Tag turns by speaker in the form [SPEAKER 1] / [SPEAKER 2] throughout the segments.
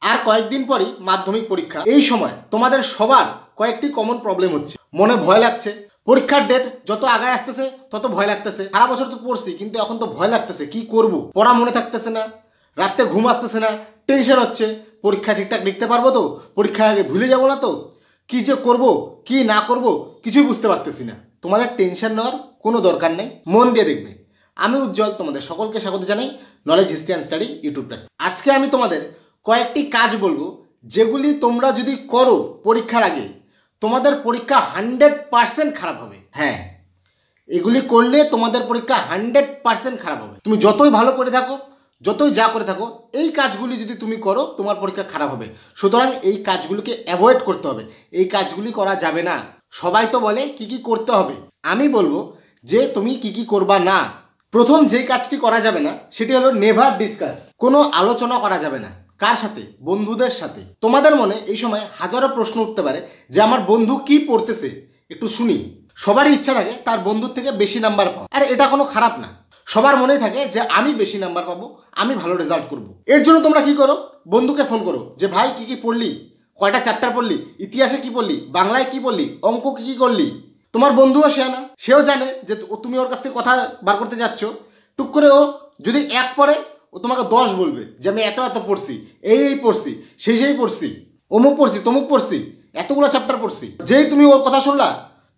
[SPEAKER 1] আর কয়েকদিন পরই মাধ্যমিক পরীক্ষা। এই সময় তোমাদের সবার কয়েকটি কমন প্রবলেম হচ্ছে। মনে ভয় লাগছে, পরীক্ষার ডেট যত আগায় আসতেছে তত ভয় লাগতেছে। সারা বছর তো পড়ছি, কিন্তু এখন তো ভয় লাগতেছে, কি করব, পড়া মনে থাকতেছে না, রাতে ঘুম আসতেছে না, টেনশন হচ্ছে, পরীক্ষা ঠিকঠাক লিখতে পারবো তো, পরীক্ষার আগে ভুলে যাবো না তো, কি যে করব কি না করব কিছুই বুঝতে পারতেছি না। তোমাদের টেনশন নেওয়ার কোনো দরকার নেই, মন দিয়ে দেখবে। আমি উজ্জ্বল তোমাদের সকলকে স্বাগত জানাই knowledge history and study YouTube platform. আজকে আমি তোমাদের কয়েকটি কাজ বলবো, যেগুলি তোমরা যদি করো পরীক্ষার আগে তোমাদের পরীক্ষা 100% খারাপ হবে। হ্যাঁ, এগুলি করলে তোমাদের পরীক্ষা 100% খারাপ হবে। তুমি যতই ভালো করে থাকো, যতই যা করে থাকো, এই কাজগুলি যদি তুমি করো তোমার পরীক্ষা খারাপ হবে। সুতরাং এই কাজগুলিকে অ্যাভয়েড করতে হবে, এই কাজগুলি করা যাবে না। সবাই তো বলে কি কি করতে হবে, আমি বলবো যে তুমি কি কি করবা না। প্রথম যেই কাজটি করা যাবে না সেটি হলো নেভার ডিসকাস। কোনো আলোচনা করা যাবে না। কার সাথে? বন্ধুদের সাথে। তোমাদের মনে এই সময় হাজারো প্রশ্ন উঠতে পারে যে আমার বন্ধু কি পড়তেছে, একটু শুনি। সবারই ইচ্ছা থাকে তার বন্ধুর থেকে বেশি নাম্বার পাও, আর এটা কোনো খারাপ না। সবার মনেই থাকে যে আমি বেশি নাম্বার পাবো, আমি ভালো রেজাল্ট করব। এর জন্য তোমরা কি করো? বন্ধুকে ফোন করো যে ভাই কি কি পড়লি, কয়টা চ্যাপ্টার পড়লি, ইতিহাসে কি পড়লি, বাংলায় কি পড়লি, অঙ্ক কি কি করলি। তোমার বন্ধুও শেয়ানা, সেও জানে যে তুমি ওর কাছ থেকে কথা বার করতে যাচ্ছ। টুক করে ও যদি 1 পড়ে, ও তোমাকে 10 বলবে যে আমি এত এত পড়ছি, এই পড়ছি, সেই পড়ছি, অমুক পড়ছি, তমুক পড়ছি, এতগুলো চ্যাপ্টার পড়ছি। যেই তুমি ওর কথা শুনলা,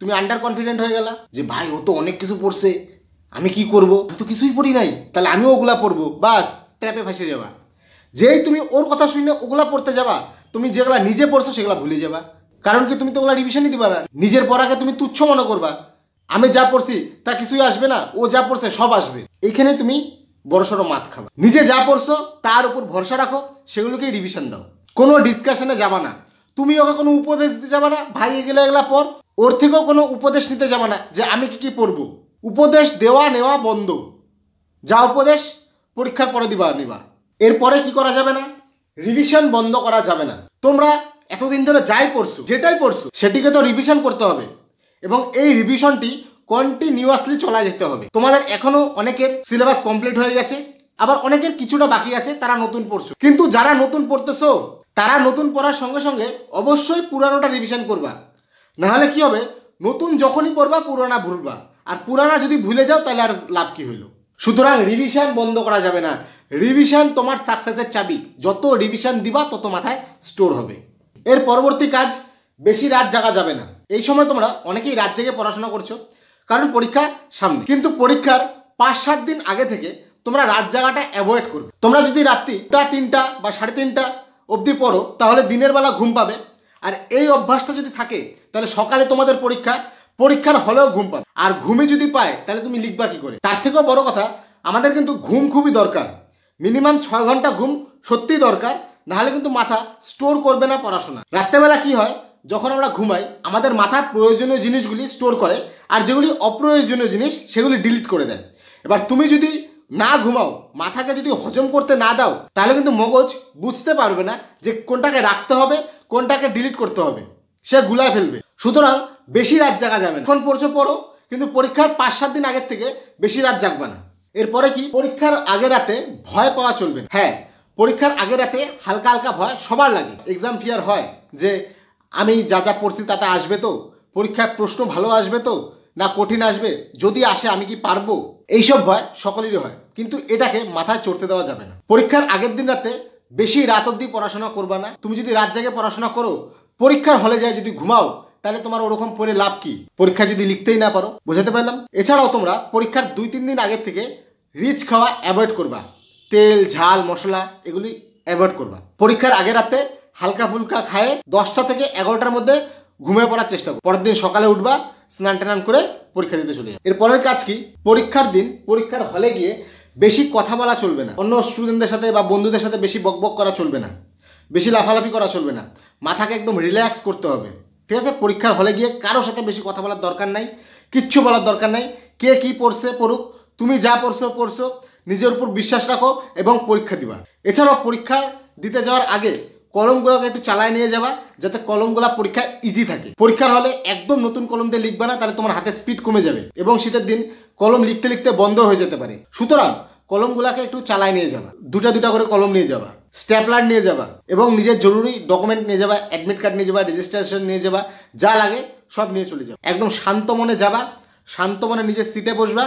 [SPEAKER 1] তুমি আন্ডার কনফিডেন্ট হয়ে গেলা যে ভাই ও তো অনেক কিছু পড়ছে, আমি কি করব, আমি তো কিছুই পড়ি নাই, তাহলে আমিও ওগুলা পড়বো। বাস, ট্র্যাপে ফেসে যাবা। যেই তুমি ওর কথা শুনে ওগুলা পড়তে যাবা, তুমি যেগুলা নিজে পড়ছো সেগুলা ভুলে যাবা। কারণ কি, তুমি তো ওগুলা রিভিশনই দিবা না। নিজের পড়াকে তুমি তুচ্ছ মনে করবা, আমি যা পড়ছি তা কিছুই আসবে না, ও যা পড়ছে সব আসবে। এইখানে তুমি বড়সড় মাত খাবা। নিজে যা পড়ছো তার উপর ভরসা রাখো, সেগুলোকেই রিভিশন দাও। কোনো ডিসকাশনে যাবা না, তুমি ওকে কোনো উপদেশ দিতে যাবা না ভাই এগুলো এগুলা পড়। ওর থেকেও কোনো উপদেশ নিতে যাবা না যে আমি কি কি পড়বো। উপদেশ দেওয়া নেওয়া বন্ধ। যা উপদেশ পরীক্ষার পরে নিবা। এরপরে কি করা যাবে না? রিভিশন বন্ধ করা যাবে না। তোমরা এতদিন ধরে যাই পড়ছো, যেটাই পড়ছো, সেটিকে তো রিভিশন করতে হবে, এবং এই রিভিশনটি কন্টিনিউয়াসলি চলা যেতে হবে। তোমাদের এখনো অনেকের সিলেবাস কমপ্লিট হয়ে গেছে, আবার অনেকের কিছুটা বাকি আছে, তারা নতুন পড়ছো। কিন্তু যারা নতুন পড়তেছো, তারা নতুন পড়ার সঙ্গে সঙ্গে অবশ্যই পুরানোটা রিভিশন করবা। নাহলে কি হবে, নতুন যখনই পড়বা পুরানা ভুলবা, আর পুরানা যদি ভুলে যাও তাহলে আর লাভ কি হইলো। সুতরাং রিভিশন বন্ধ করা যাবে না। রিভিশন তোমার সাকসেসের চাবি। যত রিভিশন দিবা তত মাথায় স্টোর হবে। এর পরবর্তী কাজ, বেশি রাত জাগা যাবে না। এই সময় তোমরা অনেকেই রাত জেগে পড়াশোনা করছো, কারণ পরীক্ষা সামনে। কিন্তু পরীক্ষার 5-7 দিন আগে থেকে তোমরা রাত জাগাটা অ্যাভয়েড করবে। তোমরা যদি রাত্রি 3টা বা 3:30 অবধি পড়ো, তাহলে দিনের বেলা ঘুম পাবে। আর এই অভ্যাসটা যদি থাকে, তাহলে সকালে তোমাদের পরীক্ষার হলেও ঘুম পাবে। আর ঘুমে যদি পায়, তাহলে তুমি লিখবা কি করে? তার থেকেও বড় কথা, আমাদের কিন্তু ঘুম খুবই দরকার। মিনিমাম 6 ঘন্টা ঘুম সত্যিই দরকার, নাহলে কিন্তু মাথা স্টোর করবে না পড়াশোনা। রাত্রেবেলা কি হয়, যখন আমরা ঘুমাই আমাদের মাথা প্রয়োজনীয় জিনিসগুলি স্টোর করে, আর যেগুলি অপ্রয়োজনীয় জিনিস সেগুলি ডিলিট করে দেয়। এবার তুমি যদি না ঘুমাও, মাথাকে যদি হজম করতে না দাও, তাহলে কিন্তু মগজ বুঝতে পারবে না যে কোনটাকে রাখতে হবে, কোনটাকে ডিলিট করতে হবে, সে গুলায় ফেলবে। সুতরাং বেশি রাত জাগা যাবে না। এখন পড়ছো পড়ো, কিন্তু পরীক্ষার 5-7 দিন আগের থেকে বেশি রাত জাগবা না। এরপরে কি, পরীক্ষার আগের রাতে ভয় পাওয়া চলবে না। হ্যাঁ, পরীক্ষার আগের রাতে হালকা হালকা ভয় সবার লাগে। এক্সাম ফিয়ার হয় যে আমি যা যা পড়ছি তাতে আসবে তো, পরীক্ষায় প্রশ্ন ভালো আসবে তো, না কঠিন আসবে, যদি আসে আমি কি পারবো, এইসব ভয় সকলেরই হয়। কিন্তু এটাকে মাথায় চড়তে দেওয়া যাবে না। পরীক্ষার আগের দিন রাতে বেশি রাত অবধি পড়াশোনা করবা না। তুমি যদি রাত জেগে পড়াশোনা করো, পরীক্ষার হলে যায় যদি ঘুমাও, তাহলে তোমার ওরকম পড়ে লাভ কি? পরীক্ষা যদি লিখতেই না পারো। বুঝাতে পারলাম? এছাড়াও তোমরা পরীক্ষার 2-3 দিন আগের থেকে রিচ খাওয়া অ্যাভয়েড করবা। তেল, ঝাল, মশলা এগুলি অ্যাভয়েড করবা। পরীক্ষার আগের রাতে হালকা ফুলকা খায়ে 10টা থেকে 11টার মধ্যে ঘুমিয়ে পড়ার চেষ্টা করো। পরের দিন সকালে উঠবা, স্নান টান করে পরীক্ষা দিতে চলে যাবে। এর পরের কাজ কি, পরীক্ষার দিন পরীক্ষার হলে গিয়ে বেশি কথা বলা চলবে না। অন্য স্টুডেন্টদের সাথে বা বন্ধুদের সাথে বেশি বকবক করা চলবে না, বেশি লাফালাফি করা চলবে না। মাথাকে একদম রিল্যাক্স করতে হবে, ঠিক আছে? পরীক্ষার হলে গিয়ে কারোর সাথে বেশি কথা বলার দরকার নাই, কিচ্ছু বলার দরকার নাই। কে কি পড়ছে পড়ুক, তুমি যা পড়ছো, নিজের উপর বিশ্বাস রাখো এবং পরীক্ষা দিবা। এছাড়াও পরীক্ষা দিতে যাওয়ার আগে কলমগুলোকে একটু চালায় নিয়ে যাবা, যাতে কলমগুলা পরীক্ষা ইজি থাকে। পরীক্ষার হলে একদম নতুন কলম দিয়ে লিখবা না, তাহলে তোমার হাতের স্পিড কমে যাবে, এবং শীতের দিন কলম লিখতে লিখতে বন্ধ হয়ে যেতে পারে। সুতরাং কলমগুলাকে একটু চালায় নিয়ে যাবা, দুটা করে কলম নিয়ে যাবা। স্ট্যাপলার নিয়ে যাবা এবং নিজের জরুরি ডকুমেন্ট নিয়ে যাবা, অ্যাডমিট কার্ড নিয়ে যাবা, রেজিস্ট্রেশন নিয়ে যাবা, যা লাগে সব নিয়ে চলে যাবা। একদম শান্ত মনে যাবা, শান্ত মনে নিজের সিটে বসবা,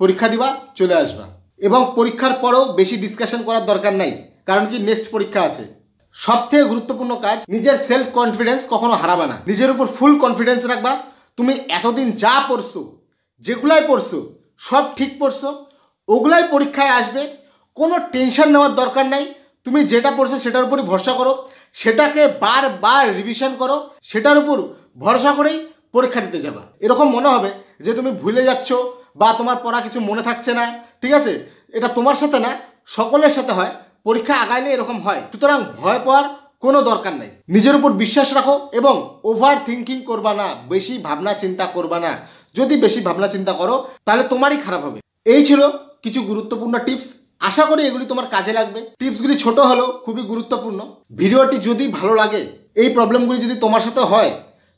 [SPEAKER 1] পরীক্ষা দিবা, চলে আসবা। এবং পরীক্ষার পরেও বেশি ডিসকাশন করার দরকার নাই, কারণ কি নেক্সট পরীক্ষা আছে। সবথেকে গুরুত্বপূর্ণ কাজ, নিজের সেলফ কনফিডেন্স কখনো হারাবা না, নিজের উপর ফুল কনফিডেন্স রাখবা। তুমি এতদিন যা পড়ছো, যেগুলাই পড়ছো সব ঠিক পড়ছো, ওগুলাই পরীক্ষায় আসবে, কোনো টেনশন নেওয়ার দরকার নাই। তুমি যেটা পড়ছো সেটার উপরই ভরসা করো, সেটাকে বারবার রিভিশন করো, সেটার উপর ভরসা করেই পরীক্ষা দিতে যাবা। এরকম মনে হবে যে তুমি ভুলে যাচ্ছ বা তোমার পড়া কিছু মনে থাকছে না, ঠিক আছে? এটা তোমার সাথে না, সকলের সাথে হয়, পরীক্ষা আগাইলে এরকম হয়। সুতরাং ভয় পাওয়ার কোনো দরকার নাই, নিজের উপর বিশ্বাস রাখো এবং ওভার থিঙ্কিং করবা না, বেশি ভাবনা চিন্তা করবা না। যদি বেশি ভাবনা চিন্তা করো তাহলে তোমারই খারাপ হবে। এই ছিল কিছু গুরুত্বপূর্ণ টিপস, আশা করি এগুলি তোমার কাজে লাগবে। টিপসগুলি ছোট হলেও খুবই গুরুত্বপূর্ণ। ভিডিওটি যদি ভালো লাগে, এই প্রবলেমগুলি যদি তোমার সাথে হয়,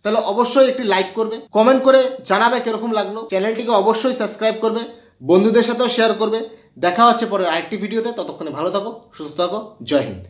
[SPEAKER 1] তাহলে অবশ্যই একটি লাইক করবে, কমেন্ট করে জানাবে কিরকম লাগলো। চ্যানেলটিকে অবশ্যই সাবস্ক্রাইব করবে, বন্ধুদের সাথেও শেয়ার করবে। দেখা হচ্ছে পরের আরেকটি ভিডিওতে। ততক্ষণে ভালো থাকো, সুস্থ থাকো। জয় হিন্দ।